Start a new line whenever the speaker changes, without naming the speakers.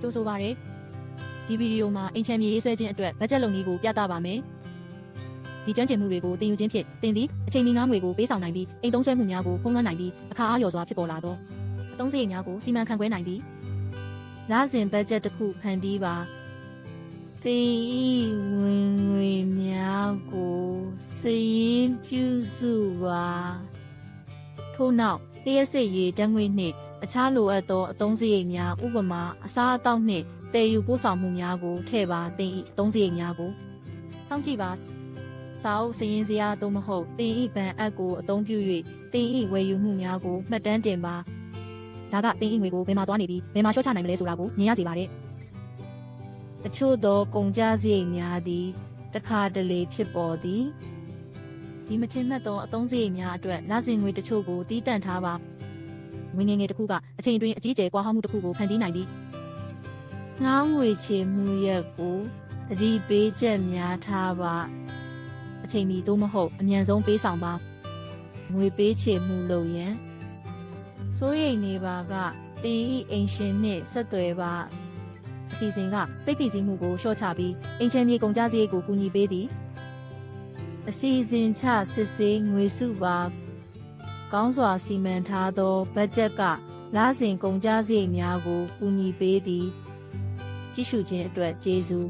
ကြိုးဆိုပါရယ်ဒီဗီဒီယိုမှာအိမ်ချမ်းမြေရေးဆွဲခြင်းအတွက်ဘတ်ဂျက်လုံနည်းကိုပြသပါမယ်ဒီကျွမ်းကျင်မှုတွေကိုတင်ယူခြင်းဖြင့်တင်သည်အချိန်မီငားငွေကိုပေးဆောင်နိုင်ပြီးအိမ်သုံးဆွဲမှုများကိုဖုံးလွှမ်းနိုင်ပြီးအခါအားလျော်စွာဖြစ်ပေါ်လာသောအသုံးစရိတ်များကိုစီမံခန့်ခွဲနိုင်သည်လစဉ်ဘတ်ဂျက်တစ်ခုဖန်တီးပါတင်ဤဝင်ငွေများကိုစာရင်းပြုစုပါထို့နောက်လျှက်စစ်ရေးဓာတ်ငွေနှင့်အခြားလိုအပ်သောအသုံးစရိတ်များဥပမာအစားအသောက်နှင့်တည်ယူပို့ဆောင်မှုများကိုထည့်ပါတင်ဤအသုံးစရိတ်များကိုစောင့်ကြည့်ပါစာအုပ်စရင်စရာသို့မဟုတ်တင်ဤဘဏ်အပ်ကိုအသုံးပြု၍တင်ဤဝယ်ယူမှုများကိုမှတ်တမ်းတင်ပါဒါကတင်ဤငွေကိုဘယ်မှာသွားနေပြီးဘယ်မှာလျှော့ချနိုင်မလဲဆိုတာကိုမြင်ရစေပါတဲ့အချို့သောကုန်ကျစရိတ်များသည်တစ်ခါတလေဖြစ်ပေါ်သည်ဒီမထင်မှတ်သောအသုံးစရိတ်များအတွက်လစဉ်ငွေတချို့ကိုတီးတန့်ထားပါငွေငယ်တစ်ခုကအချိန်တွင်အကြီးအကျယ်ကွာဟမှုတစ်ခုကိုဖန်တီးနိုင်သည်ငားငွေချေမှုရက်ကိုသတိပေးချက်များထားပါအချိန်မီသို့မဟုတ်အမြန်ဆုံးပေးဆောင်ပါငွေပေးချေမှုလုပ်ရန်စိုးရိမ်နေပါကတင်ဤအိမ်ရှင်နှင့်ဆက်သွယ်ပါအစီအစဉ်ကစိတ်ဖိစီးမှုကိုလျှော့ချပြီးအိမ်ချမ်းမြေကုန်ကျစရိတ်ကိုကူညီပေးသည်အစီအစဉ်ချစစ်ဆေးငွေစုပါကောင်းစွာစီမံထားသောဘတ်ဂျက်ကလစဉ်ကုန်ကျစရိတ်များကိုကူညီပေးသည်ကြည့်ရှုခြင်းအတွက်ကျေးဇူး